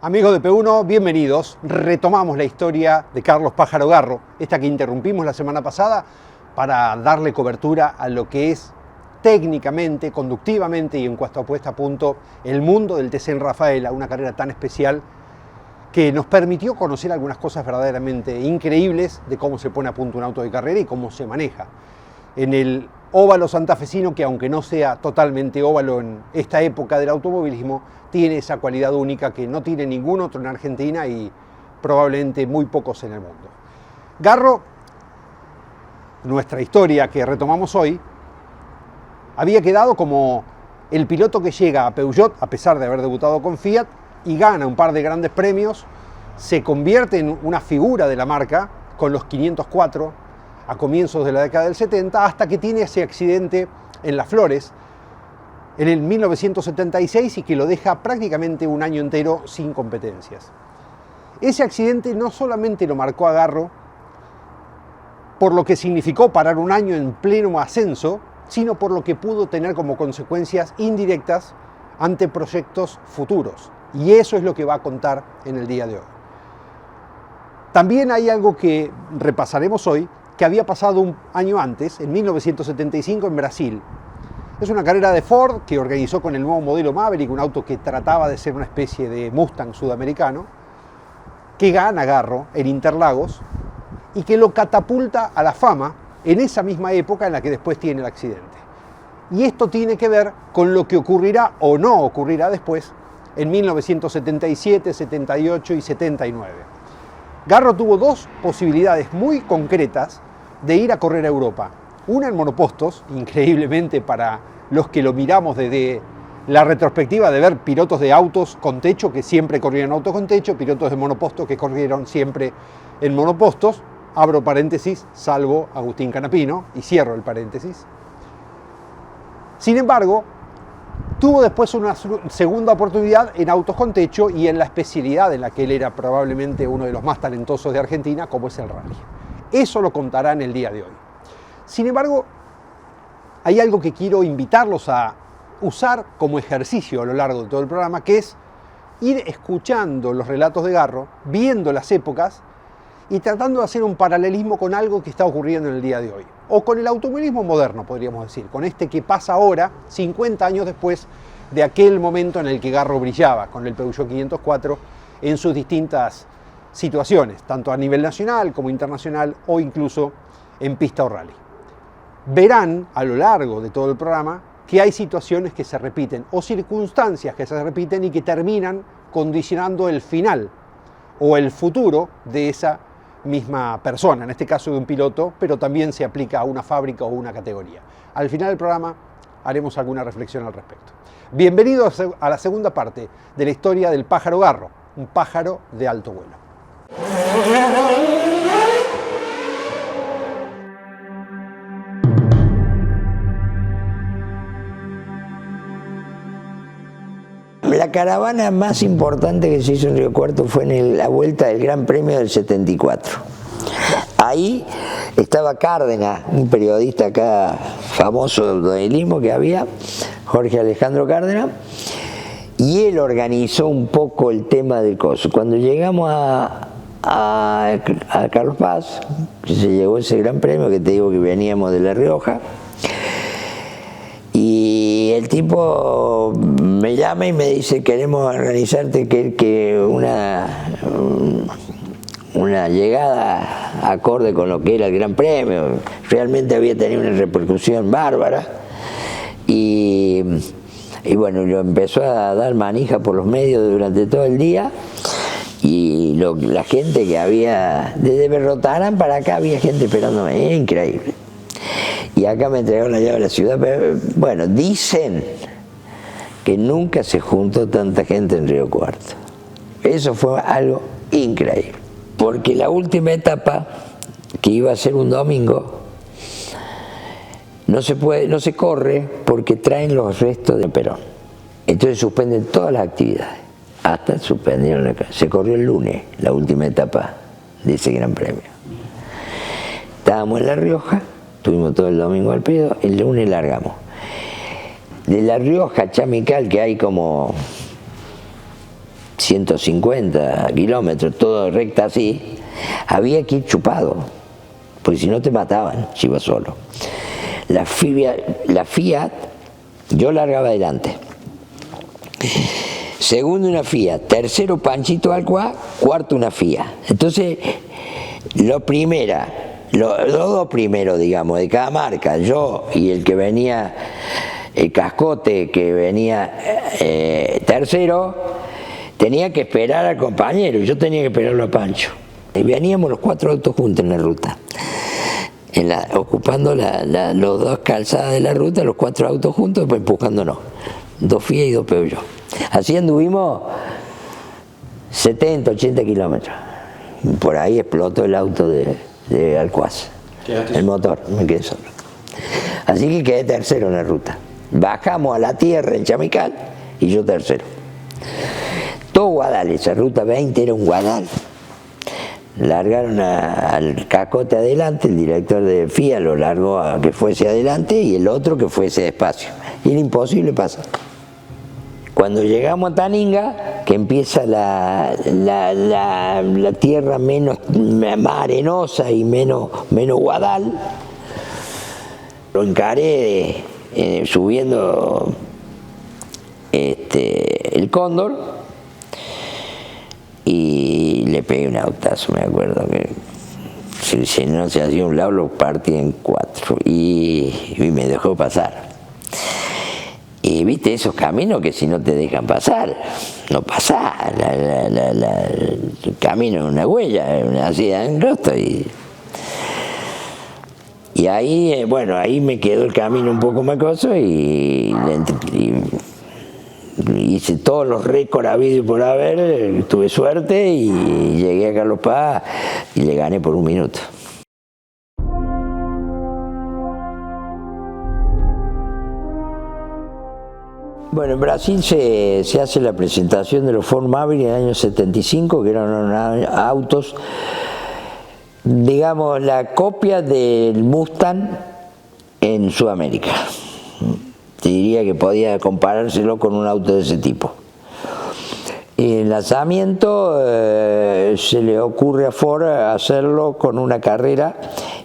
Amigos de P1, bienvenidos. Retomamos la historia de Carlos Pájaro Garro, esta que interrumpimos la semana pasada para darle cobertura a lo que es técnicamente, conductivamente y en cuanto a puesta a punto el mundo del TC en Rafaela, una carrera tan especial que nos permitió conocer algunas cosas verdaderamente increíbles de cómo se pone a punto un auto de carrera y cómo se maneja. En el óvalo santafesino, que aunque no sea totalmente óvalo en esta época del automovilismo, tiene esa cualidad única que no tiene ningún otro en Argentina y probablemente muy pocos en el mundo. Garro, nuestra historia que retomamos hoy, había quedado como el piloto que llega a Peugeot, a pesar de haber debutado con Fiat, y gana un par de grandes premios, se convierte en una figura de la marca con los 504 a comienzos de la década del 70, hasta que tiene ese accidente en Las Flores en el 1976 y que lo deja prácticamente un año entero sin competencias. Ese accidente no solamente lo marcó a Garro por lo que significó parar un año en pleno ascenso, sino por lo que pudo tener como consecuencias indirectas ante proyectos futuros. Y eso es lo que va a contar en el día de hoy. También hay algo que repasaremos hoy, que había pasado un año antes, en 1975 en Brasil. Es una carrera de Ford que organizó con el nuevo modelo Maverick, un auto que trataba de ser una especie de Mustang sudamericano, que gana Garro en Interlagos y que lo catapulta a la fama en esa misma época en la que después tiene el accidente. Y esto tiene que ver con lo que ocurrirá o no ocurrirá después en 1977, 78 y 79. Garro tuvo dos posibilidades muy concretas de ir a correr a Europa. Una en monopostos, increíblemente para los que lo miramos desde la retrospectiva de ver pilotos de autos con techo que siempre corrieron autos con techo, pilotos de monopostos que corrieron siempre en monopostos, abro paréntesis, salvo Agustín Canapino, y cierro el paréntesis. Sin embargo, tuvo después una segunda oportunidad en autos con techo y en la especialidad en la que él era probablemente uno de los más talentosos de Argentina, como es el rally. Eso lo contará en el día de hoy. Sin embargo, hay algo que quiero invitarlos a usar como ejercicio a lo largo de todo el programa, que es ir escuchando los relatos de Garro, viendo las épocas y tratando de hacer un paralelismo con algo que está ocurriendo en el día de hoy. O con el automovilismo moderno, podríamos decir, con este que pasa ahora, 50 años después de aquel momento en el que Garro brillaba con el Peugeot 504 en sus distintas situaciones, tanto a nivel nacional como internacional o incluso en pista o rally. Verán a lo largo de todo el programa que hay situaciones que se repiten o circunstancias que se repiten y que terminan condicionando el final o el futuro de esa misma persona, en este caso de un piloto, pero también se aplica a una fábrica o una categoría. Al final del programa haremos alguna reflexión al respecto. Bienvenidos a la segunda parte de la historia del pájaro Garro, un pájaro de alto vuelo. La caravana más importante que se hizo en Río Cuarto fue en la vuelta del Gran Premio del 74. Ahí estaba Cárdenas, un periodista acá famoso de automovilismo que había, Jorge Alejandro Cárdenas, y él organizó un poco el tema del coso. Cuando llegamos a Carlos Paz, que se llegó ese Gran Premio, que te digo que veníamos de La Rioja, y el tipo me llama y me dice: queremos organizarte una llegada acorde con lo que era el Gran Premio. Realmente había tenido una repercusión bárbara y bueno, lo empezó a dar manija por los medios durante todo el día. Y la gente que había, desde Berrotarán para acá había gente esperándome, era increíble. Y acá me entregaron la llave de la ciudad, pero bueno, dicen que nunca se juntó tanta gente en Río Cuarto. Eso fue algo increíble, porque la última etapa, que iba a ser un domingo, no se corre porque traen los restos de Perón. Entonces suspenden todas las actividades, hasta suspendieron acá. Se corrió el lunes, la última etapa de ese Gran Premio. Estábamos en La Rioja, estuvimos todo el domingo al pedo, el lunes largamos. De La Rioja a Chamical, que hay como 150 kilómetros, todo recta así, había que ir chupado, porque si no te mataban si ibas solo. La Fiat, yo largaba adelante. Segundo una Fiat, tercero Panchito Alcuá, cuarto una Fiat. Entonces, los dos primeros, digamos, de cada marca, yo y el que venía, el cascote que venía tercero, tenía que esperar al compañero, y yo tenía que esperarlo a Pancho. Y veníamos los 4 autos juntos en la ruta, ocupando las dos calzadas de la ruta, los 4 autos juntos, pues empujándonos. 2 Fiat y 2 Peugeot. Así anduvimos 70, 80 kilómetros. Por ahí explotó el auto de Alcuaz, el motor, me quedé solo. Así que quedé tercero en la ruta. Bajamos a la tierra en Chamical y yo tercero. Todo guadal, esa ruta 20 era un guadal. Largaron al cascote adelante, el director de FIA lo largó a que fuese adelante y el otro que fuese despacio. Y era imposible pasar. Cuando llegamos a Taninga, que empieza la tierra más arenosa y menos guadal, lo encaré subiendo el Cóndor y le pegué un autazo, me acuerdo que si no se hacía un lado lo partí en 4 y me dejó pasar. Y viste esos caminos que si no te dejan pasar, no pasás, el camino es una huella, así de angosto. Y ahí, bueno, ahí me quedó el camino un poco macoso y hice todos los récords habidos por haber, tuve suerte y llegué a Carlos Paz y le gané por 1 minuto. Bueno, en Brasil se hace la presentación de los Ford Maverick en el año 75, que eran autos, digamos, la copia del Mustang en Sudamérica. Te diría que podía comparárselo con un auto de ese tipo. Y el lanzamiento se le ocurre a Ford hacerlo con una carrera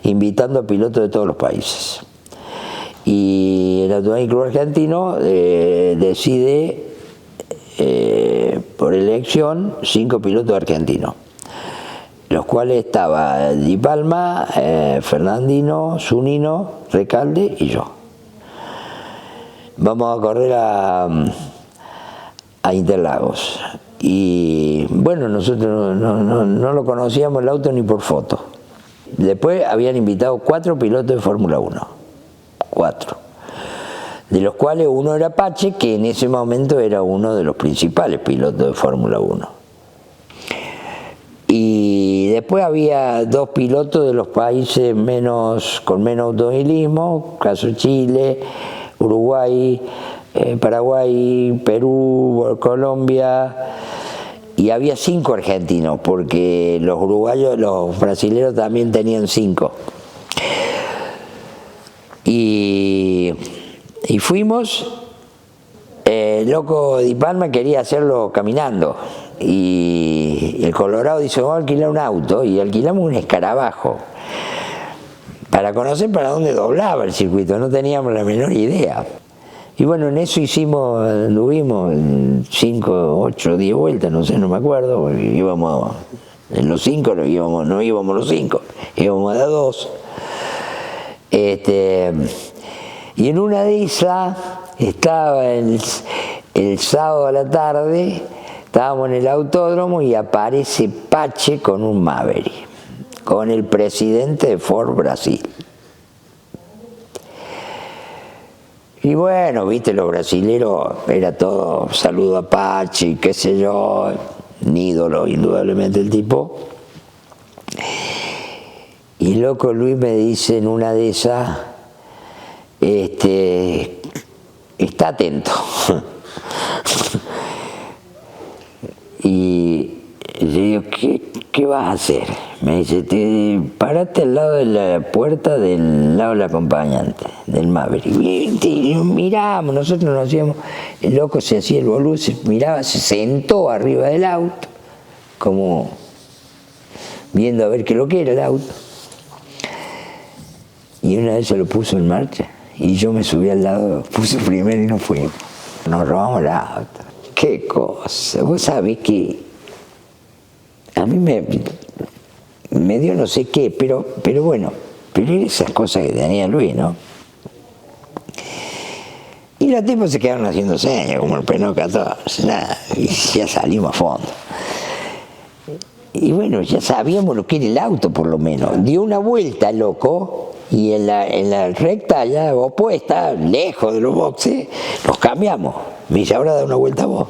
invitando a pilotos de todos los países. Y el Automóvil Club Argentino decide por elección 5 pilotos argentinos, los cuales estaba Di Palma, Fernandino, Zunino, Recalde y yo. Vamos a correr a Interlagos. Y bueno, nosotros no lo conocíamos el auto ni por foto. Después habían invitado 4 pilotos de Fórmula 1. 4, de los cuales uno era Pache, que en ese momento era uno de los principales pilotos de Fórmula 1. Y después había 2 pilotos de los países con menos automovilismo, caso Chile, Uruguay, Paraguay, Perú, Colombia, y había 5 argentinos, porque los uruguayos, los brasileños también tenían 5. Y fuimos, el loco Di Palma quería hacerlo caminando y el Colorado dice, vamos a alquilar un auto, y alquilamos un escarabajo para conocer para dónde doblaba el circuito, no teníamos la menor idea. Y bueno, en eso anduvimos 5, 8, 10 vueltas, no sé, no me acuerdo, porque íbamos en los 5, no íbamos los 5, íbamos a 2. Y en una de esas estaba el sábado a la tarde, estábamos en el autódromo y aparece Pache con un Maverick, con el presidente de Ford Brasil. Y bueno, viste, los brasileros, era todo saludo a Pache, qué sé yo, un ídolo indudablemente el tipo. Y loco Luis me dice en una de esas, está atento. Y le digo, ¿qué vas a hacer? Me dice, te parate al lado de la puerta del lado del acompañante, del Maverick. Y miramos, nosotros nos hacíamos, el loco se hacía el boludo, se miraba, se sentó arriba del auto, como viendo a ver qué lo que era el auto. Y una vez se lo puso en marcha, y yo me subí al lado, puse primero y no fuimos. Nos robamos el auto. Qué cosa, vos sabés que a mí me dio no sé qué, pero bueno, pero era esas cosas que tenía Luis, ¿no? Y los tipos se quedaron haciendo señas, como el Peno 14, nada, y ya salimos a fondo. Y bueno, ya sabíamos lo que era el auto, por lo menos. Dio una vuelta, loco, y en la recta allá opuesta, lejos de los boxes, nos cambiamos. Me dice, ahora da una vuelta vos.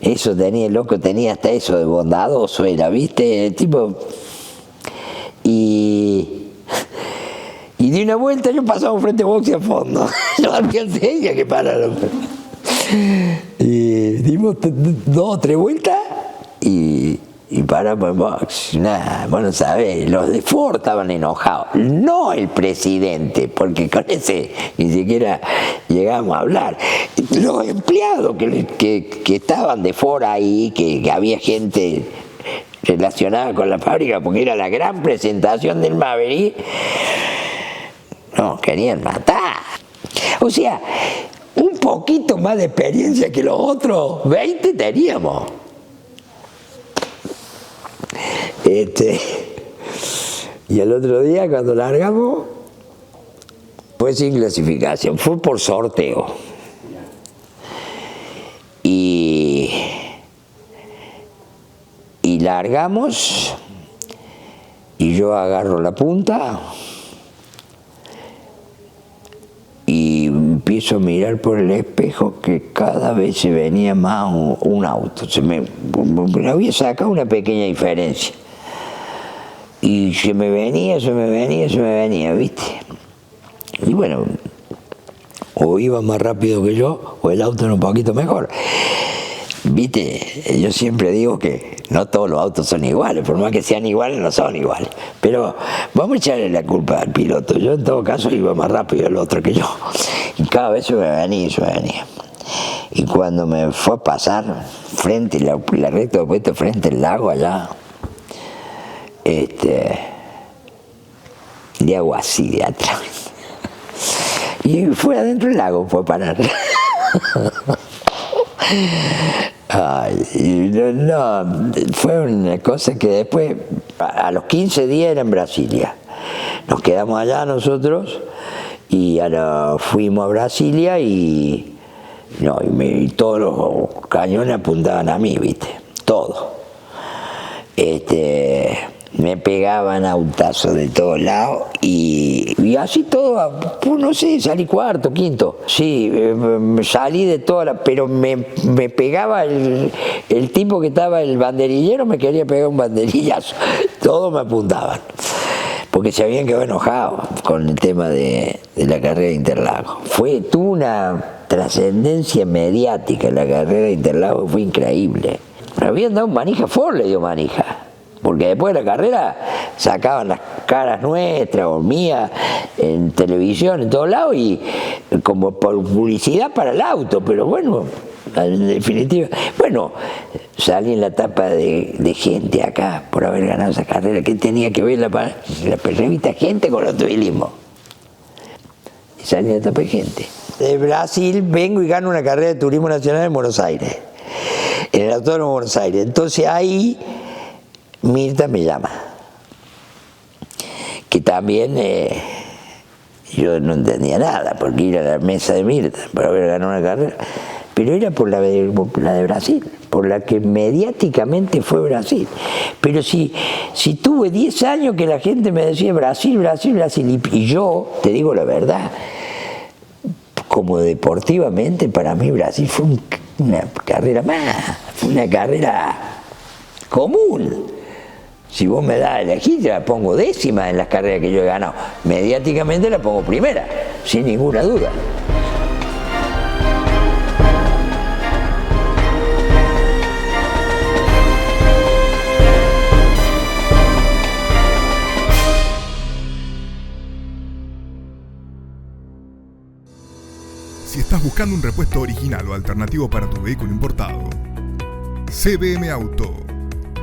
Eso tenía, el loco tenía hasta eso de bondadoso, era, ¿viste? El tipo. Y di una vuelta, yo pasaba frente a boxe a fondo. Yo alcancé y que pararon. Y dimos 2 o 3 vueltas y paramos en box. Nah, bueno, sabés, los de Ford estaban enojados. No el presidente, porque con ese ni siquiera llegamos a hablar. Los empleados que estaban de Ford ahí, que había gente relacionada con la fábrica, porque era la gran presentación del Maverick, no, querían matar. O sea, un poquito más de experiencia que los otros 20 teníamos. Y el otro día cuando largamos fue sin clasificación, fue por sorteo. Y largamos y yo agarro la punta y empiezo a mirar por el espejo que cada vez se venía más un auto. Me había sacado una pequeña diferencia. Y se me venía, ¿viste? Y bueno, o iba más rápido que yo, o el auto era un poquito mejor. ¿Viste? Yo siempre digo que no todos los autos son iguales, por más que sean iguales, no son iguales. Pero vamos a echarle la culpa al piloto. Yo en todo caso iba más rápido el otro que yo. Y cada vez se me venía. Y cuando me fue a pasar frente, la recta opuesta frente al lago allá, de agua así de atrás. Y fue adentro del lago, fue a parar. Ay, no, fue una cosa que después, a los 15 días era en Brasilia. Nos quedamos allá nosotros y fuimos a Brasilia y todos los cañones apuntaban a mí, ¿viste? Todo. Me pegaban autazos de todos lados y así todo, pues no sé, salí cuarto, quinto. Sí, salí de todas, pero me pegaba el tipo que estaba, el banderillero, me quería pegar un banderillazo. Todos me apuntaban, porque se habían quedado enojados con el tema de la carrera de Interlagos. Tuvo una trascendencia mediática la carrera de Interlagos, fue increíble. Me habían dado manija, Ford le dio manija. Porque después de la carrera sacaban las caras nuestras o mías en televisión, en todos lados, y como por publicidad para el auto, pero bueno, en definitiva, bueno, salí en la tapa de Gente acá por haber ganado esa carrera. ¿Qué tenía que ver la revista Gente con el automovilismo? Y salí en la tapa de Gente. De Brasil vengo y gano una carrera de turismo nacional en Buenos Aires, en el Autódromo de Buenos Aires. Entonces ahí Mirta me llama, que también yo no entendía nada, porque ir a la mesa de Mirta por haber ganado una carrera, pero era por la de Brasil, por la que mediáticamente fue Brasil. Pero si tuve 10 años que la gente me decía Brasil, Brasil, Brasil, y yo, te digo la verdad, como deportivamente para mí Brasil fue una carrera más, fue una carrera común. Si vos me das a elegir, yo la pongo décima en las carreras que yo he ganado. Mediáticamente la pongo primera, sin ninguna duda. buscando un repuesto original o alternativo para tu vehículo importado? CBM Auto.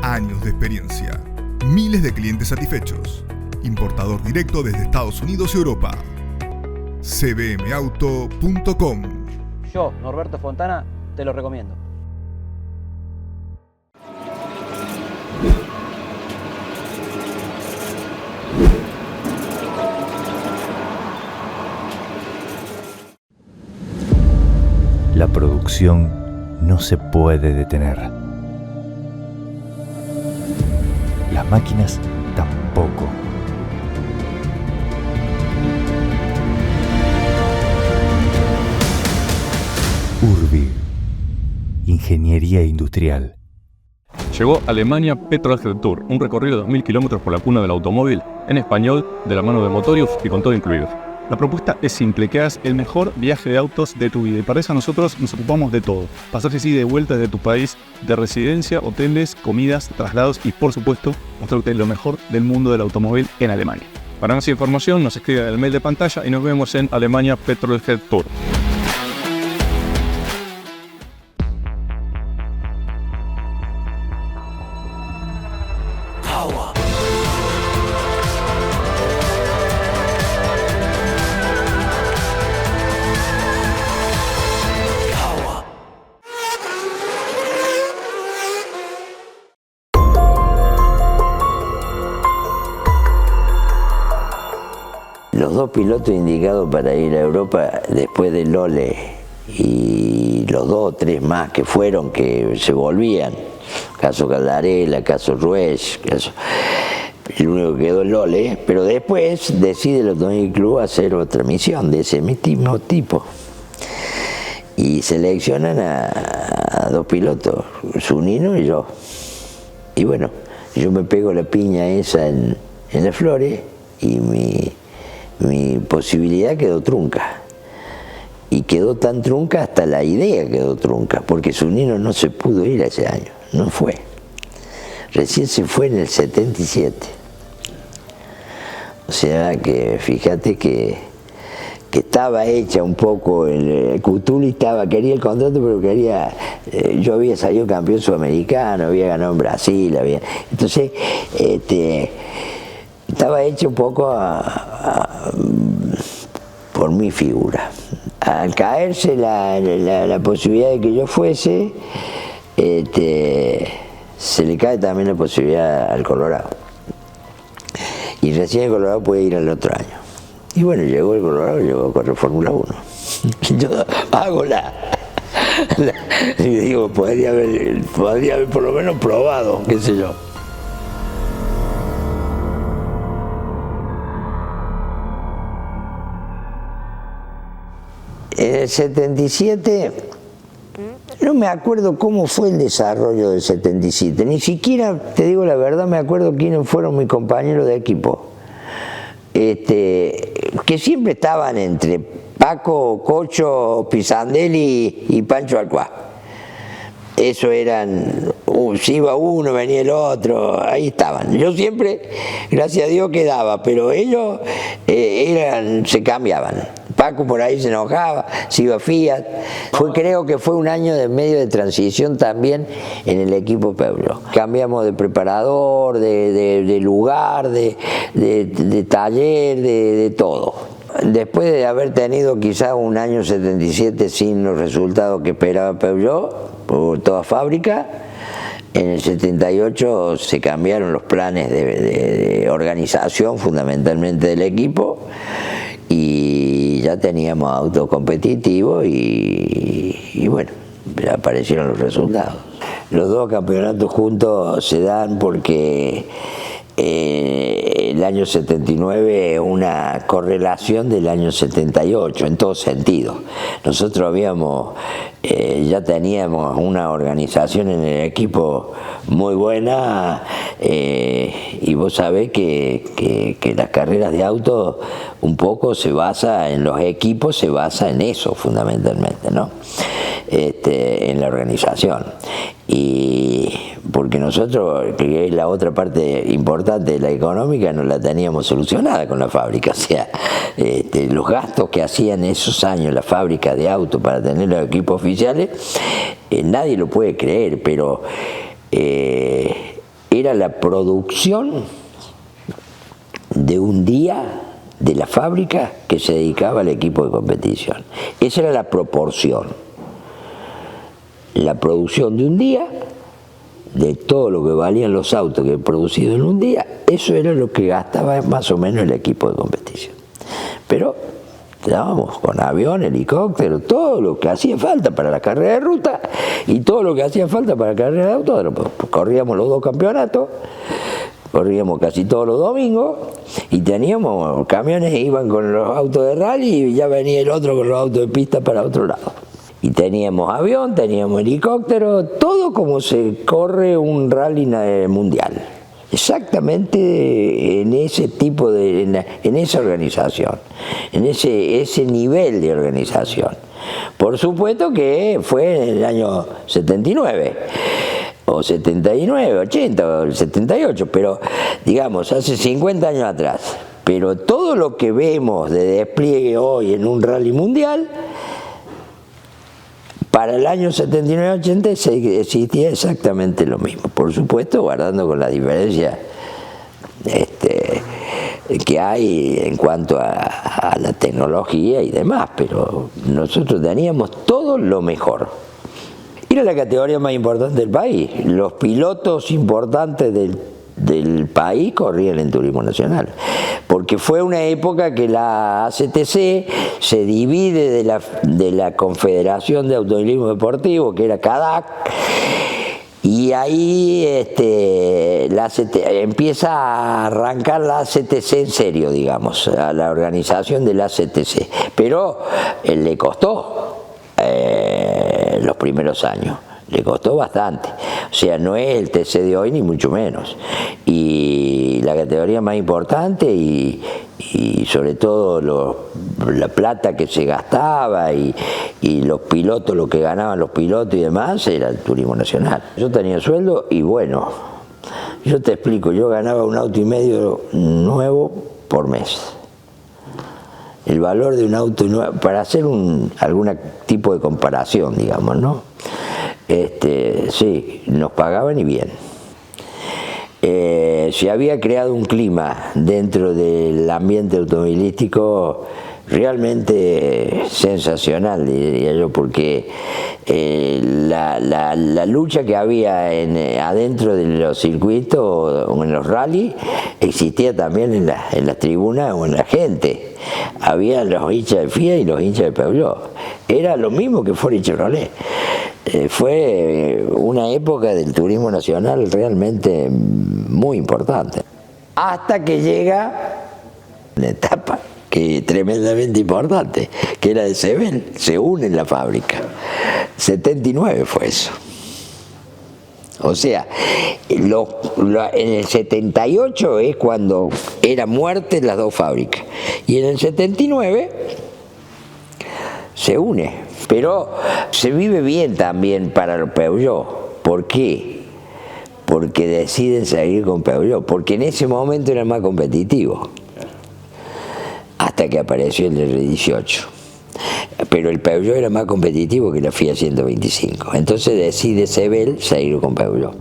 Años de experiencia. Miles de clientes satisfechos. Importador directo desde Estados Unidos y Europa. cbmauto.com. Yo, Norberto Fontana, te lo recomiendo. La producción no se puede detener. Las máquinas tampoco. Urbi, Ingeniería Industrial. Llegó Alemania Petrolhead Tour, un recorrido de 2000 kilómetros por la cuna del automóvil, en español, de la mano de Motorius y con todo incluido. La propuesta es simple, que hagas el mejor viaje de autos de tu vida, y para eso nosotros nos ocupamos de todo. Pasajes así de vuelta desde tu país, de residencia, hoteles, comidas, traslados y por supuesto mostrarte lo mejor del mundo del automóvil en Alemania. Para más información nos escribe al mail de pantalla y nos vemos en Alemania Petrolhead Tour. Los dos pilotos indicados para ir a Europa después de Lolle y los 2 o 3 más que fueron, que se volvían, caso Caldarella, caso Ruesch, el único que quedó es Lolle, pero después decide el Automóvil Club hacer otra misión de ese mismo tipo y seleccionan a 2 pilotos, Zunino y yo. Y bueno, yo me pego la piña esa en las Flores y mi posibilidad quedó trunca. Y quedó tan trunca, hasta la idea quedó trunca, porque Zunino no se pudo ir ese año, no fue. Recién se fue en el 77. O sea que fíjate que estaba hecha un poco, el Cutuli quería el contrato, pero quería, yo había salido campeón sudamericano, había ganado en Brasil, entonces estaba hecho un poco por mi figura. Al caerse la posibilidad de que yo fuese, se le cae también la posibilidad al Colorado. Y recién el Colorado puede ir al otro año. Y bueno, llegó el Colorado, llegó a correr Fórmula 1. Yo hago y digo, podría haber por lo menos probado, qué sé yo. En el 77, no me acuerdo cómo fue el desarrollo del 77, ni siquiera, te digo la verdad, me acuerdo quiénes fueron mis compañeros de equipo, que siempre estaban entre Paco, Cocho, Pisandelli y Pancho Alcuá. Eso eran, si iba uno, venía el otro, ahí estaban. Yo siempre, gracias a Dios, quedaba, pero ellos se cambiaban. Paco por ahí se enojaba, se iba Fiat. Creo que fue un año de medio de transición también en el equipo Peugeot. Cambiamos de preparador, de lugar, de taller, de todo. Después de haber tenido quizás un año 77 sin los resultados que esperaba Peugeot por toda fábrica, en el 78 se cambiaron los planes de organización fundamentalmente del equipo y ya teníamos autos competitivos y bueno, ya aparecieron los resultados. Los dos campeonatos juntos se dan porque el año 79 una correlación del año 78 en todo sentido. Nosotros ya teníamos una organización en el equipo muy buena y vos sabés que las carreras de auto un poco se basa en los equipos, se basa en eso fundamentalmente, ¿no? En la organización. Y porque nosotros, que es la otra parte importante de la económica, no la teníamos solucionada con la fábrica. O sea, los gastos que hacían esos años la fábrica de autos para tener los equipos oficiales, nadie lo puede creer, pero era la producción de un día de la fábrica que se dedicaba al equipo de competición. Esa era la proporción. La producción de un día, de todo lo que valían los autos que he producido en un día, eso era lo que gastaba más o menos el equipo de competición. Pero estábamos con avión, helicóptero, todo lo que hacía falta para la carrera de ruta y todo lo que hacía falta para la carrera de autódromo. Corríamos los 2 campeonatos, corríamos casi todos los domingos y teníamos camiones que iban con los autos de rally y ya venía el otro con los autos de pista para otro lado. Y teníamos avión, teníamos helicóptero, todo como se corre un rally mundial. Exactamente en ese tipo de, en esa organización, en ese nivel de organización. Por supuesto que fue en el año 79, o 79, 80, o 78, pero digamos, hace 50 años atrás. Pero todo lo que vemos de despliegue hoy en un rally mundial, para el año 79-80 existía exactamente lo mismo, por supuesto guardando con la diferencia que hay en cuanto a la tecnología y demás, pero nosotros teníamos todo lo mejor. Era la categoría más importante del país, los pilotos importantes del país corrían en turismo nacional, porque fue una época que la ACTC se divide de la Confederación de Automovilismo Deportivo, que era CADAC, y ahí empieza a arrancar la ACTC en serio, digamos, a la organización de la ACTC, pero le costó los primeros años. Le costó bastante, o sea, no es el TC de hoy ni mucho menos. Y la categoría más importante y sobre todo la plata que se gastaba y los pilotos, lo que ganaban los pilotos y demás, era el turismo nacional. Yo tenía sueldo y bueno, yo te explico, yo ganaba 1,5 autos nuevo por mes. El valor de un auto nuevo, para hacer algún tipo de comparación, digamos, ¿no? Sí, nos pagaban y bien. Se había creado un clima dentro del ambiente automovilístico realmente sensacional, diría yo, porque la lucha que había adentro de los circuitos o en los rallies existía también en las tribunas o en la gente. Había los hinchas de Fiat y los hinchas de Peugeot. Era lo mismo que Ford y Chevrolet. Fue una época del turismo nacional realmente muy importante. Hasta que llega una etapa que es tremendamente importante, que era de Sebel, se une en la fábrica. 79 fue eso. O sea, en el 78 es cuando era muerte las 2 fábricas. Y en el 79 se une. Pero se vive bien también para los Peugeot. ¿Por qué? Porque deciden seguir con Peugeot. Porque en ese momento era más competitivo. Hasta que apareció el R18. Pero el Peugeot era más competitivo que la Fiat 125. Entonces decide Sebel seguir con Peugeot.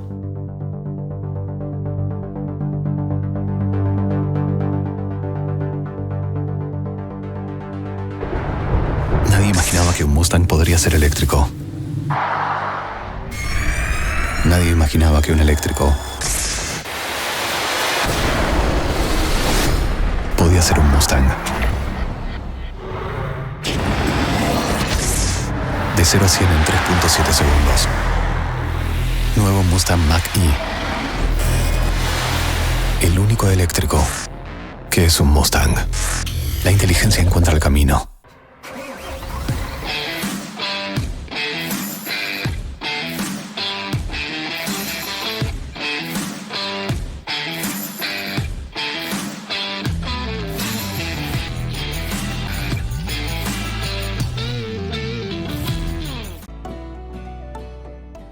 Nadie imaginaba que un Mustang podría ser eléctrico. Nadie imaginaba que un eléctrico podía ser un Mustang. De 0 a 100 en 3.7 segundos. Nuevo Mustang Mach-E. El único eléctrico que es un Mustang. La inteligencia encuentra el camino.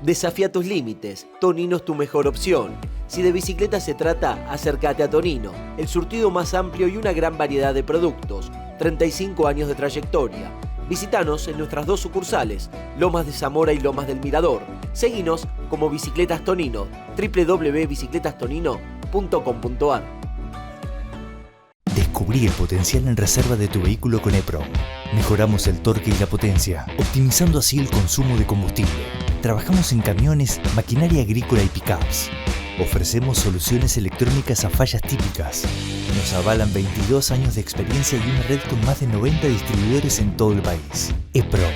Desafía tus límites. Tonino es tu mejor opción. Si de bicicleta se trata, acércate a Tonino. El surtido más amplio y una gran variedad de productos. 35 años de trayectoria. Visítanos en nuestras 2 sucursales, Lomas de Zamora y Lomas del Mirador. Seguinos como Bicicletas Tonino, www.bicicletastonino.com.ar. Descubrí el potencial en reserva de tu vehículo con EPROM. Mejoramos el torque y la potencia, optimizando así el consumo de combustible. Trabajamos en camiones, maquinaria agrícola y pickups. Ofrecemos soluciones electrónicas a fallas típicas. Nos avalan 22 años de experiencia y una red con más de 90 distribuidores en todo el país. EPROM.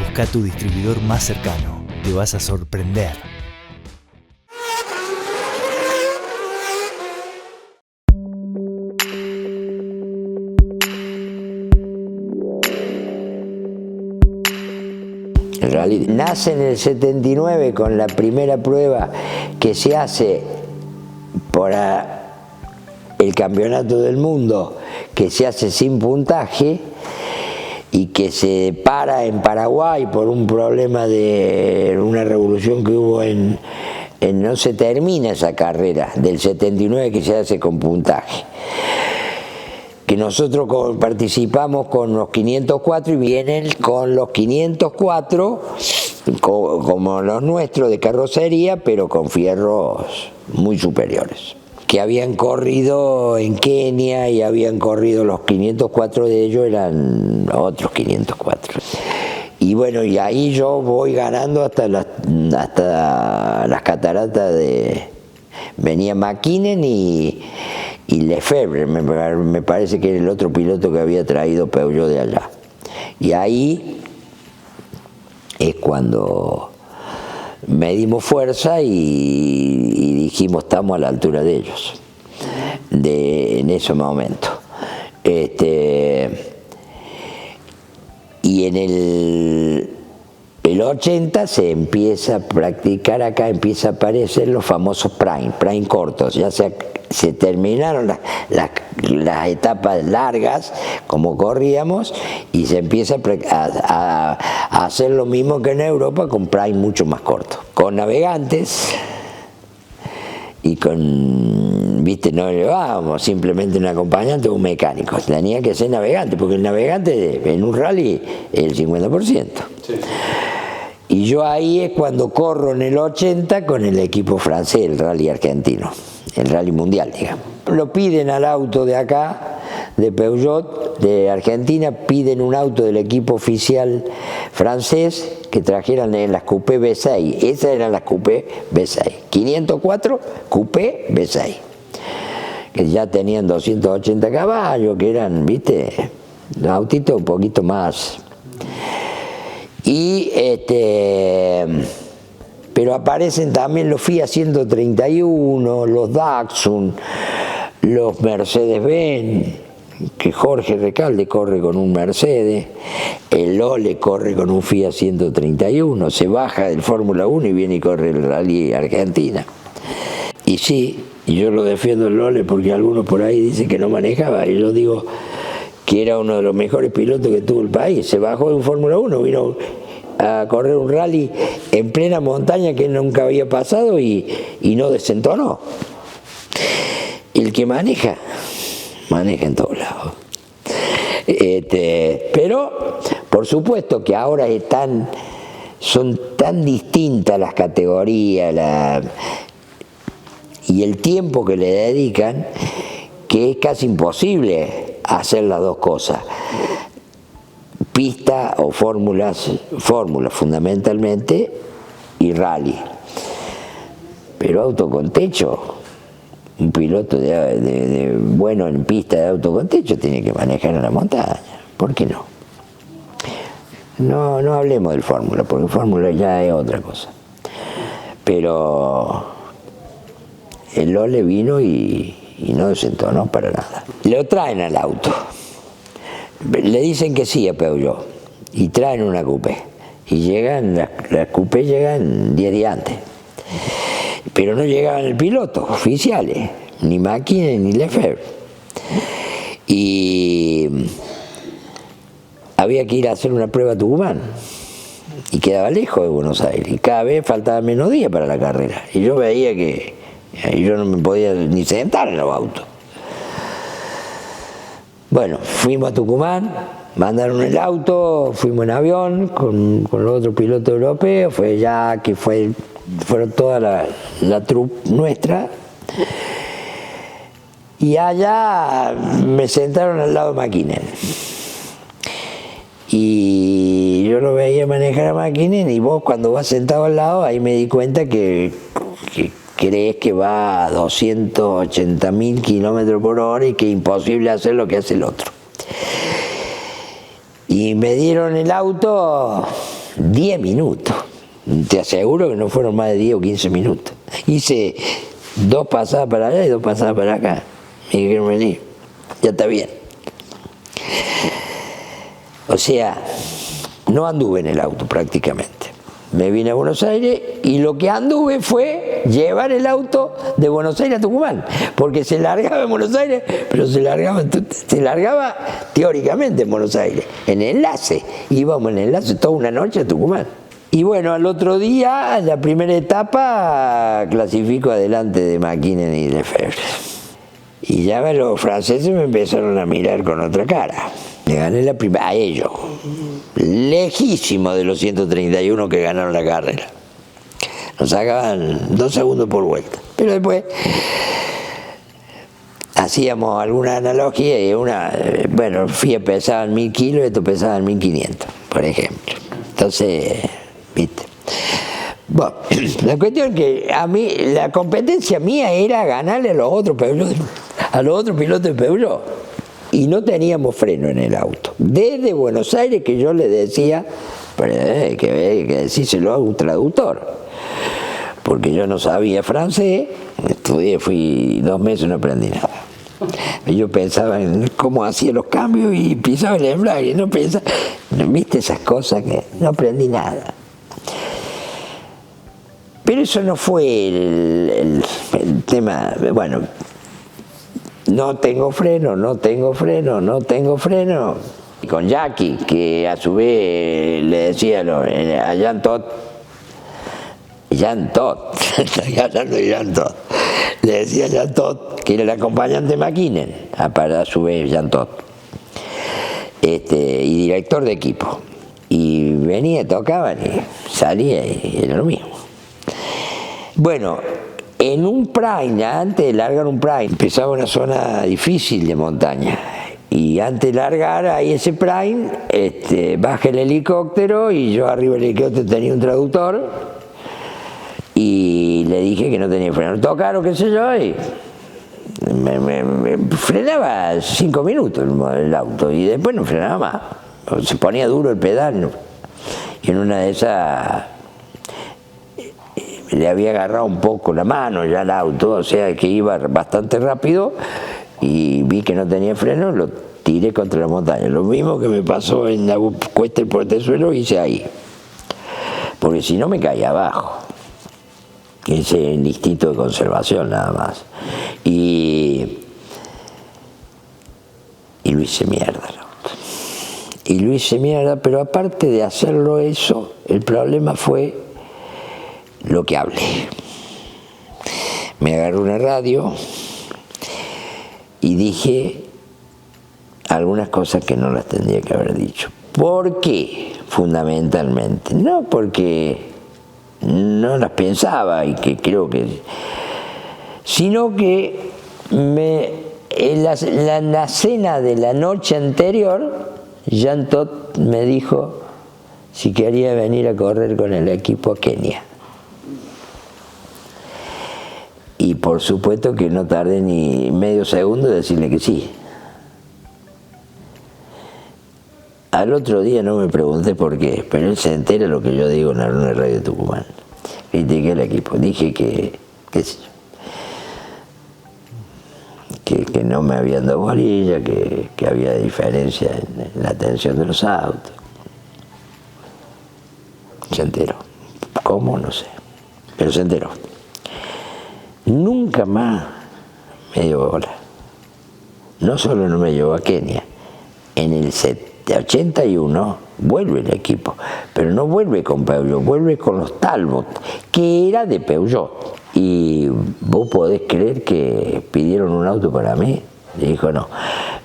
Busca tu distribuidor más cercano. Te vas a sorprender. En realidad, nace en el 79 con la primera prueba que se hace para el Campeonato del Mundo, que se hace sin puntaje y que se para en Paraguay por un problema de una revolución que hubo no se termina esa carrera del 79 que se hace con puntaje. Que nosotros participamos con los 504 y vienen con los 504 como los nuestros de carrocería, pero con fierros muy superiores. Que habían corrido en Kenia y habían corrido los 504 de ellos, eran otros 504. Y bueno, y ahí yo voy ganando hasta las cataratas de... Venía McKinnon y Lefebvre, me parece que era el otro piloto que había traído Peugeot de allá. Y ahí es cuando medimos fuerza y dijimos estamos a la altura de ellos, en ese momento. Y en el 80 se empieza a practicar acá, empieza a aparecer los famosos prime cortos, ya se terminaron las etapas largas como corríamos y se empieza a hacer lo mismo que en Europa con prime mucho más corto, con navegantes y con, viste, no llevábamos simplemente un acompañante o un mecánico, tenía que ser navegante, porque el navegante en un rally es el 50%. Sí. Y yo ahí es cuando corro en el 80 con el equipo francés, el rally argentino, el rally mundial, digamos. Lo piden al auto de acá, de Peugeot, de Argentina, piden un auto del equipo oficial francés que trajeran en las coupé V6. Esas eran las coupé V6. 504 coupé V6. Que ya tenían 280 caballos, que eran, viste, los autitos un poquito más. Y pero aparecen también los Fiat 131, los Datsun, los Mercedes-Benz, que Jorge Recalde corre con un Mercedes, el Lole corre con un Fiat 131, se baja del Fórmula 1 y viene y corre el Rally Argentina. Y sí, yo lo defiendo el Lole porque algunos por ahí dicen que no manejaba, y yo digo que era uno de los mejores pilotos que tuvo el país. Se bajó de un Fórmula 1, vino a correr un rally en plena montaña que nunca había pasado y no desentonó. El que maneja en todos lados. Pero, por supuesto que ahora son tan distintas las categorías y el tiempo que le dedican que es casi imposible hacer las dos cosas. Pista o fórmulas fundamentalmente y rally. Pero auto con techo, un piloto bueno en pista de auto con techo tiene que manejar en la montaña. ¿Por qué no? No hablemos del fórmula, porque fórmula ya es otra cosa. Pero el Lole vino y no desentonó para nada. Lo traen al auto. Le dicen que sí a Peugeot y traen una coupé. Y llegan, las coupé llegan 10 días antes. Pero no llegaban el piloto, oficiales, ni McKinnon ni Lefebvre. Y había que ir a hacer una prueba a Tucumán. y quedaba lejos de Buenos Aires, y cada vez faltaba menos días para la carrera, y yo veía que yo no me podía ni sentar en los autos. Bueno, fuimos a Tucumán, mandaron el auto, fuimos en avión con los otros pilotos europeos, fue ya que fueron toda la troupe nuestra, y allá me sentaron al lado de McKinnon. Y yo lo veía manejar a McKinnon, y vos cuando vas sentado al lado, ahí me di cuenta que crees que va a 280.000 kilómetros por hora y que es imposible hacer lo que hace el otro. Y me dieron el auto 10 minutos. Te aseguro que no fueron más de 10 o 15 minutos. Hice 2 pasadas para allá y 2 pasadas para acá. Me dijeron, vení, ya está bien. O sea, no anduve en el auto prácticamente. Me vine a Buenos Aires y lo que anduve fue llevar el auto de Buenos Aires a Tucumán, porque se largaba en Buenos Aires, pero se largaba teóricamente en Buenos Aires, en enlace. Íbamos en enlace toda una noche a Tucumán. Y bueno, al otro día, la primera etapa, clasifico adelante de McKinnon y Lefebvre. Y ya los franceses me empezaron a mirar con otra cara. Le gané la primera, a ellos, lejísimo de los 131 que ganaron la carrera. Nos sacaban 2 segundos por vuelta. Pero después hacíamos alguna analogía y bueno, FIA pesaban 1000 kilos y esto pesaban 1500, por ejemplo. Entonces, viste. Bueno, la cuestión es que a mí, la competencia mía era ganarle a los otros pilotos de Peugeot. Y no teníamos freno en el auto. Desde Buenos Aires que yo le decía, pero hay que decírselo a un traductor, porque yo no sabía francés, estudié, fui 2 meses y no aprendí nada. Yo pensaba en cómo hacía los cambios y pisaba el embrague, no pensaba, viste esas cosas que no aprendí nada. Pero eso no fue el tema, bueno. No tengo freno. Y con Jackie, que a su vez le decía a Jean Todt, estoy hablando de Jean Todt, le decía a Jean Todt, que era el acompañante de McKinnon, para a su vez Jean Todt, y director de equipo. Y venía, tocaban y salía y era lo mismo. Bueno, en un prime, antes de largar un prime, empezaba una zona difícil de montaña. Y antes de largar ahí ese prime, baja el helicóptero y yo arriba del helicóptero tenía un traductor y le dije que no tenía freno. Tocar o qué sé yo, y me frenaba 5 minutos el auto y después no frenaba más. Se ponía duro el pedal y en una de esas le había agarrado un poco la mano ya al auto, o sea que iba bastante rápido y vi que no tenía freno, lo tiré contra la montaña. Lo mismo que me pasó en la cuesta del portezuelo hice ahí, porque si no me caía abajo. Ese es el instinto de conservación nada más. Y lo hice mierda. Y lo hice mierda, pero aparte de hacerlo eso, el problema fue lo que hablé. Me agarré una radio y dije algunas cosas que no las tendría que haber dicho. ¿Por qué? Fundamentalmente. No porque no las pensaba y que creo que... sino que en la cena de la noche anterior, Jean Todt me dijo si quería venir a correr con el equipo a Kenia. Y por supuesto que no tardé ni medio segundo en decirle que sí. Al otro día no me pregunté por qué, pero él se entera lo que yo digo en la radio de Tucumán. Critiqué el equipo, dije que no me habían dado bolilla, que había diferencia en la tensión de los autos. Se enteró. ¿Cómo? No sé. Pero se enteró. Nunca más me dio bola. No solo no me llevó a Kenia, en el 81 vuelve el equipo, pero no vuelve con Peugeot, vuelve con los Talbot, que era de Peugeot. Y vos podés creer que pidieron un auto para mí. Le dijo, no,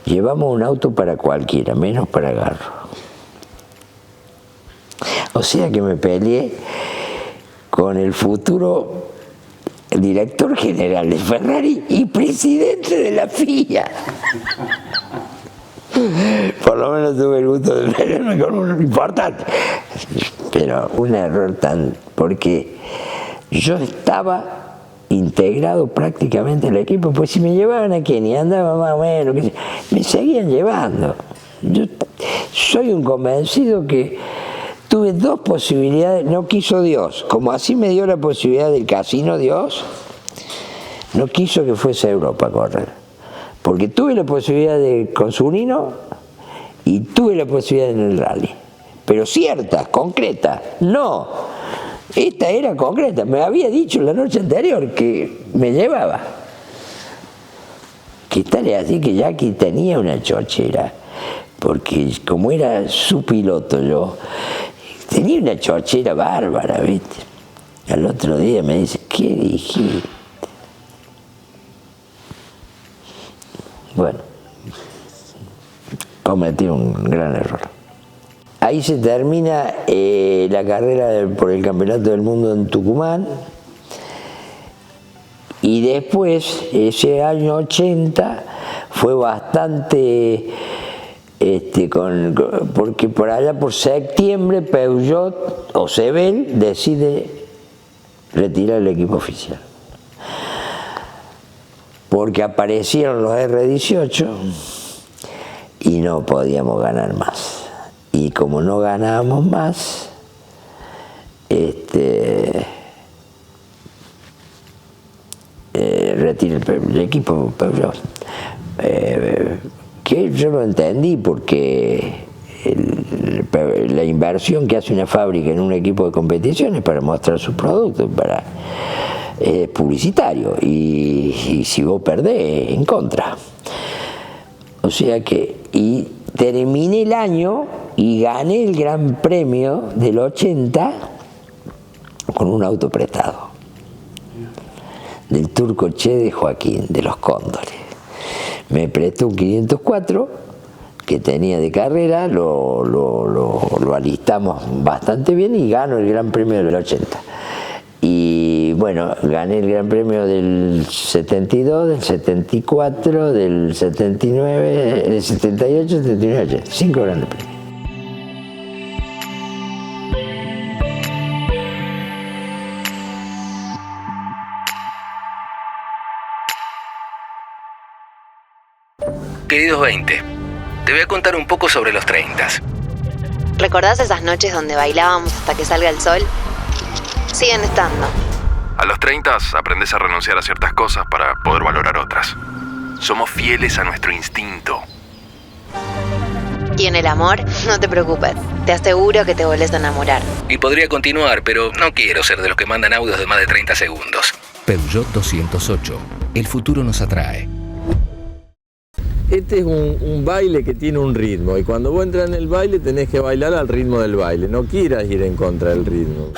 llevamos un auto para cualquiera, menos para Garro. O sea que me peleé con el futuro director general de Ferrari y presidente de la FIA. Por lo menos tuve el gusto de pelearme con uno importante. Pero un error porque yo estaba integrado prácticamente al equipo, pues si me llevaban a Kenia andaba más o menos, me seguían llevando. Yo soy un convencido que tuve dos posibilidades, no quiso Dios, como así me dio la posibilidad del casino Dios, no quiso que fuese a Europa a correr, porque tuve la posibilidad con Zunino y tuve la posibilidad en el rally, pero cierta, concreta, no. Esta era concreta, me había dicho la noche anterior que me llevaba. Que tal es así que Jackie tenía una chochera, porque como era su piloto yo, tenía una chochera bárbara, ¿viste? Al otro día me dice, ¿qué dijiste? Bueno, cometí un gran error. Ahí se termina la carrera por el Campeonato del Mundo en Tucumán y después, ese año 80, fue bastante, porque por allá por septiembre Peugeot o Sebel decide retirar el equipo oficial. Porque aparecieron los R18 y no podíamos ganar más. Y como no ganábamos más, retira el equipo Peugeot. Que yo lo entendí porque la inversión que hace una fábrica en un equipo de competición es para mostrar sus productos, para publicitario, y si vos perdés, en contra. O sea que, y terminé el año y gané el Gran Premio del 80 con un auto prestado del Turco Che de Joaquín, de los Cóndores. Me prestó un 504 que tenía de carrera, lo alistamos bastante bien y gano el Gran Premio del 80. Y bueno, gané el Gran Premio del 72, del 74, del 79, del 78, 79, 80. 5 grandes premios. Queridos 20, te voy a contar un poco sobre los 30s. ¿Recordás esas noches donde bailábamos hasta que salga el sol? Siguen estando. A los 30s aprendes a renunciar a ciertas cosas para poder valorar otras. Somos fieles a nuestro instinto. Y en el amor, no te preocupes. Te aseguro que te volvés a enamorar. Y podría continuar, pero no quiero ser de los que mandan audios de más de 30 segundos. Peugeot 208. El futuro nos atrae. Este es un baile que tiene un ritmo y cuando vos entras en el baile tenés que bailar al ritmo del baile, no quieras ir en contra del ritmo.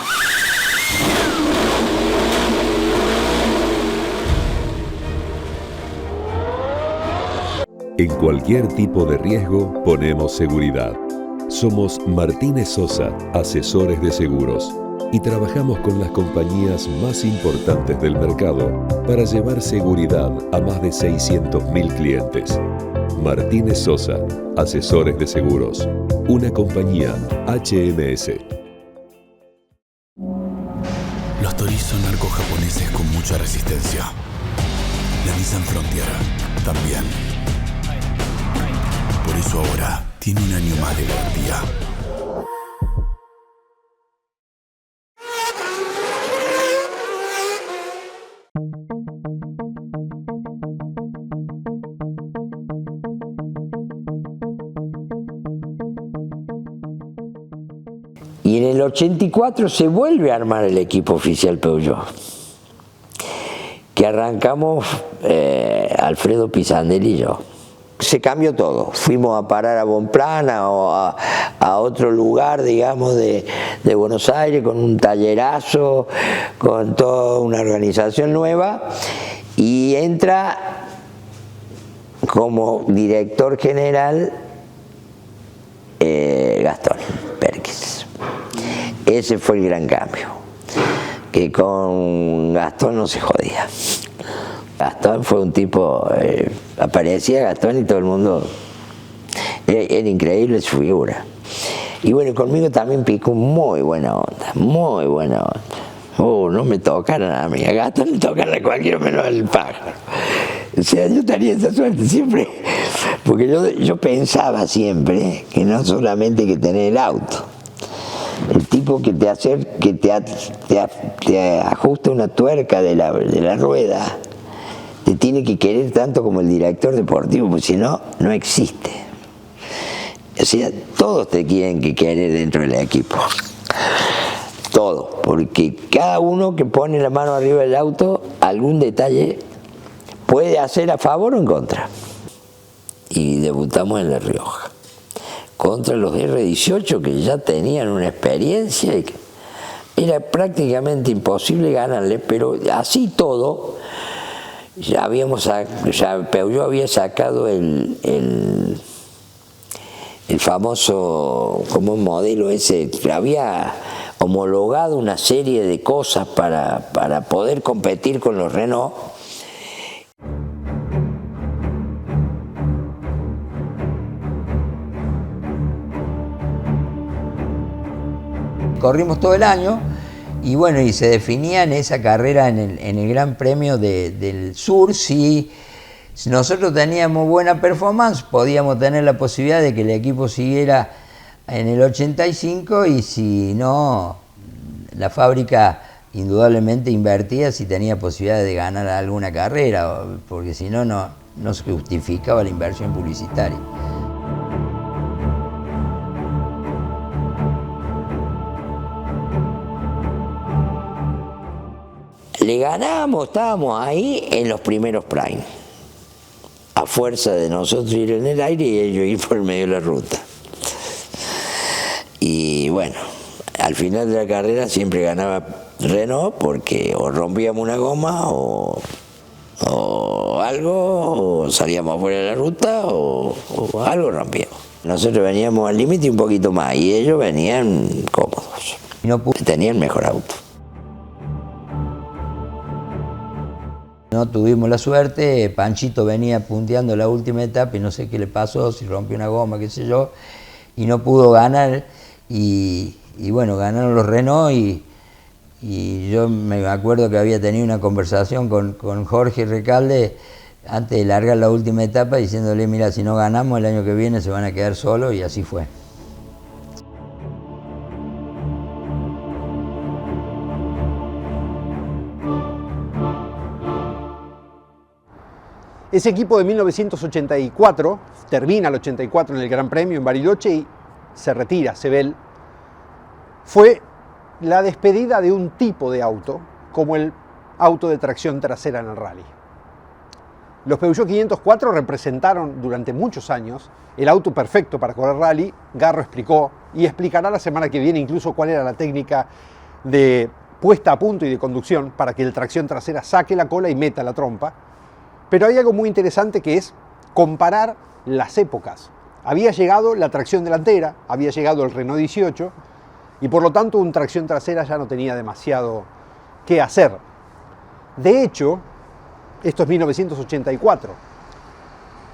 En cualquier tipo de riesgo ponemos seguridad. Somos Martínez Sosa, asesores de seguros, y trabajamos con las compañías más importantes del mercado para llevar seguridad a más de 600.000 clientes. Martínez Sosa, asesores de seguros, una compañía HMS. Los Torii son narcos japoneses con mucha resistencia. La Nissan Frontier también. Por eso ahora tiene un año más de garantía. Y en el 84 se vuelve a armar el equipo oficial Peugeot, que arrancamos Alfredo Pisandelli y yo. se cambió todo. Fuimos a parar a Bonplana o a otro lugar, digamos, de Buenos Aires, con un tallerazo, con toda una organización nueva, y entra como director general Gastón Perkins. Ese fue el gran cambio, que con Gastón no se jodía. Gastón fue un tipo, aparecía Gastón y todo el mundo, era increíble su figura. Y bueno, conmigo también picó muy buena onda, muy buena onda. No me tocaron a mí, a Gastón le tocaron a cualquiera menos al pájaro. O sea, yo tenía esa suerte siempre, porque yo pensaba siempre que no solamente hay que tener el auto, el tipo que te ajusta una tuerca de la rueda, te tiene que querer tanto como el director deportivo, porque si no, no existe. O sea, todos te tienen que querer dentro del equipo. Todos, porque cada uno que pone la mano arriba del auto, algún detalle puede hacer a favor o en contra. Y debutamos en La Rioja contra los R18, que ya tenían una experiencia y que era prácticamente imposible ganarle, pero así todo, ya Peugeot había sacado el famoso, como un modelo ese, había homologado una serie de cosas para poder competir con los Renault. Corrimos todo el año y bueno, y se definía en esa carrera en el Gran Premio del Sur si nosotros teníamos buena performance, podíamos tener la posibilidad de que el equipo siguiera en el 85, y si no, la fábrica indudablemente invertía si tenía posibilidad de ganar alguna carrera, porque si no, no se justificaba la inversión publicitaria. Le ganábamos, estábamos ahí en los primeros prime, a fuerza de nosotros ir en el aire y ellos ir por el medio de la ruta. Y bueno, al final de la carrera siempre ganaba Renault, porque o rompíamos una goma o algo, o salíamos fuera de la ruta o algo rompíamos. Nosotros veníamos al límite un poquito más y ellos venían cómodos. Tenían mejor auto. No tuvimos la suerte, Panchito venía punteando la última etapa y no sé qué le pasó, si rompió una goma, qué sé yo, y no pudo ganar, y bueno, ganaron los Renault, y yo me acuerdo que había tenido una conversación con Jorge Recalde antes de largar la última etapa, diciéndole, mira, si no ganamos el año que viene se van a quedar solos, y así fue. Ese equipo de 1984 termina el 84 en el Gran Premio en Bariloche y se retira, Sebel. Fue la despedida de un tipo de auto, como el auto de tracción trasera en el rally. Los Peugeot 504 representaron durante muchos años el auto perfecto para correr rally. Garro explicó y explicará la semana que viene incluso cuál era la técnica de puesta a punto y de conducción para que el tracción trasera saque la cola y meta la trompa. Pero hay algo muy interesante, que es comparar las épocas. Había llegado la tracción delantera, había llegado el Renault 18, y por lo tanto un tracción trasera ya no tenía demasiado que hacer. De hecho, esto es 1984.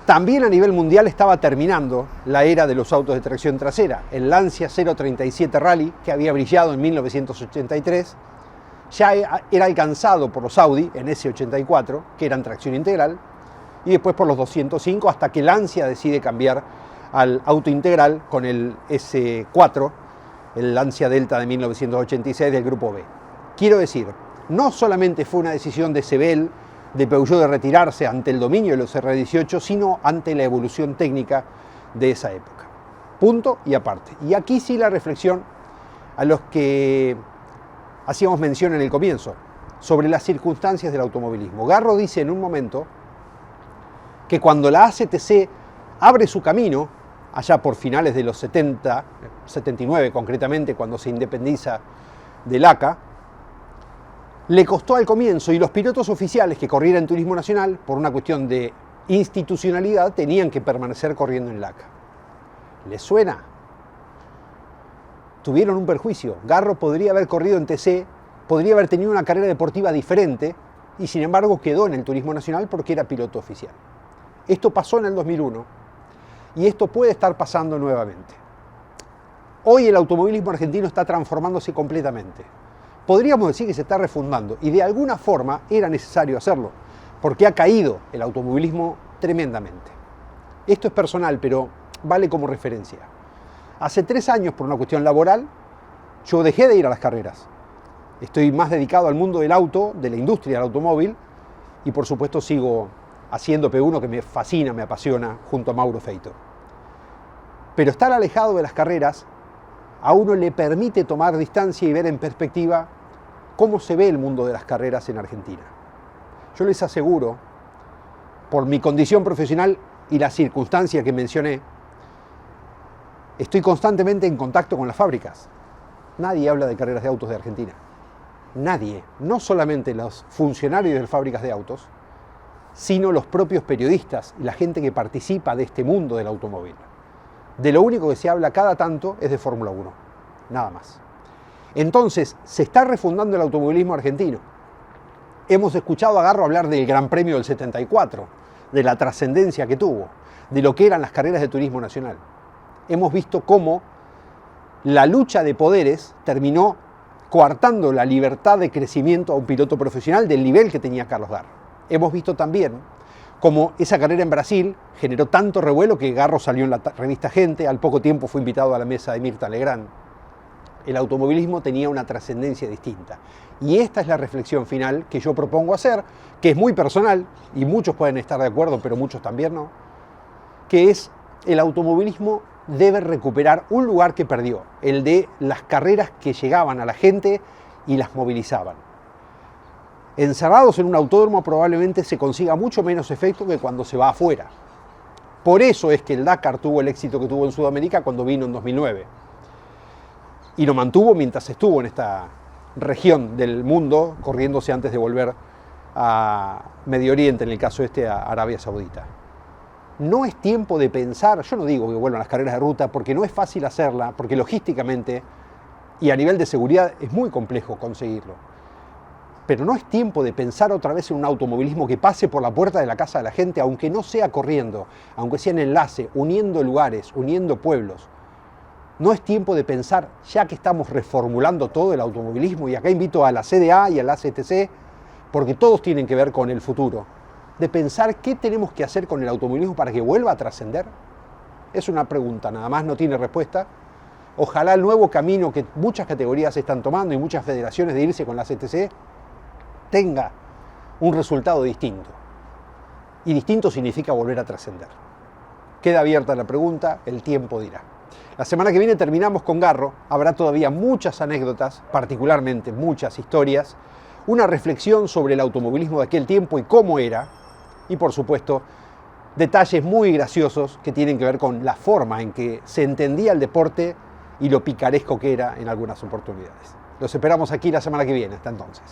También a nivel mundial estaba terminando la era de los autos de tracción trasera. El Lancia 037 Rally, que había brillado en 1983, ya era alcanzado por los Audi en S84, que eran tracción integral, y después por los 205, hasta que Lancia decide cambiar al auto integral con el S4, el Lancia Delta de 1986 del Grupo B. Quiero decir, no solamente fue una decisión de Sebel, de Peugeot, de retirarse ante el dominio de los R18, sino ante la evolución técnica de esa época. Punto y aparte. Y aquí sí la reflexión a los que hacíamos mención en el comienzo, sobre las circunstancias del automovilismo. Garro dice en un momento que cuando la ACTC abre su camino, allá por finales de los 70, 79 concretamente, cuando se independiza del ACA. Le costó al comienzo, y los pilotos oficiales que corrieran en Turismo Nacional, por una cuestión de institucionalidad, tenían que permanecer corriendo en el ACA. ¿Les suena? Tuvieron un perjuicio. Garro podría haber corrido en TC, podría haber tenido una carrera deportiva diferente, y sin embargo quedó en el Turismo Nacional porque era piloto oficial. Esto pasó en el 2001, y esto puede estar pasando nuevamente. Hoy el automovilismo argentino está transformándose completamente. Podríamos decir que se está refundando, y de alguna forma era necesario hacerlo, porque ha caído el automovilismo tremendamente. Esto es personal, pero vale como referencia. Hace 3 años, por una cuestión laboral, yo dejé de ir a las carreras. Estoy más dedicado al mundo del auto, de la industria del automóvil, y por supuesto sigo haciendo P1, que me fascina, me apasiona, junto a Mauro Feito. Pero estar alejado de las carreras a uno le permite tomar distancia y ver en perspectiva cómo se ve el mundo de las carreras en Argentina. Yo les aseguro, por mi condición profesional y la circunstancia que mencioné, estoy constantemente en contacto con las fábricas. Nadie habla de carreras de autos de Argentina. Nadie, no solamente los funcionarios de fábricas de autos, sino los propios periodistas y la gente que participa de este mundo del automóvil. De lo único que se habla cada tanto es de Fórmula 1, nada más. Entonces, se está refundando el automovilismo argentino. Hemos escuchado a Garro hablar del Gran Premio del 74, de la trascendencia que tuvo, de lo que eran las carreras de Turismo Nacional. Hemos visto cómo la lucha de poderes terminó coartando la libertad de crecimiento a un piloto profesional del nivel que tenía Carlos Garro. Hemos visto también cómo esa carrera en Brasil generó tanto revuelo que Garro salió en la revista Gente, al poco tiempo fue invitado a la mesa de Mirta Legrand. El automovilismo tenía una trascendencia distinta. Y esta es la reflexión final que yo propongo hacer, que es muy personal, y muchos pueden estar de acuerdo, pero muchos también no, que es el automovilismo debe recuperar un lugar que perdió, el de las carreras que llegaban a la gente y las movilizaban. Encerrados en un autódromo probablemente se consiga mucho menos efecto que cuando se va afuera. Por eso es que el Dakar tuvo el éxito que tuvo en Sudamérica cuando vino en 2009. Y lo mantuvo mientras estuvo en esta región del mundo, corriéndose antes de volver a Medio Oriente, en el caso a Arabia Saudita. No es tiempo de pensar, yo no digo que vuelvan las carreras de ruta, porque no es fácil hacerla, porque logísticamente y a nivel de seguridad es muy complejo conseguirlo. Pero no es tiempo de pensar otra vez en un automovilismo que pase por la puerta de la casa de la gente, aunque no sea corriendo, aunque sea en enlace, uniendo lugares, uniendo pueblos. No es tiempo de pensar, ya que estamos reformulando todo el automovilismo, y acá invito a la CDA y a la ACTC, porque todos tienen que ver con el futuro, de pensar qué tenemos que hacer con el automovilismo para que vuelva a trascender. Es una pregunta, nada más, no tiene respuesta. Ojalá el nuevo camino que muchas categorías están tomando y muchas federaciones de irse con la ACTC tenga un resultado distinto. Y distinto significa volver a trascender. Queda abierta la pregunta, el tiempo dirá. La semana que viene terminamos con Garro, habrá todavía muchas anécdotas, particularmente muchas historias, una reflexión sobre el automovilismo de aquel tiempo y cómo era, y por supuesto, detalles muy graciosos que tienen que ver con la forma en que se entendía el deporte y lo picaresco que era en algunas oportunidades. Los esperamos aquí la semana que viene, hasta entonces.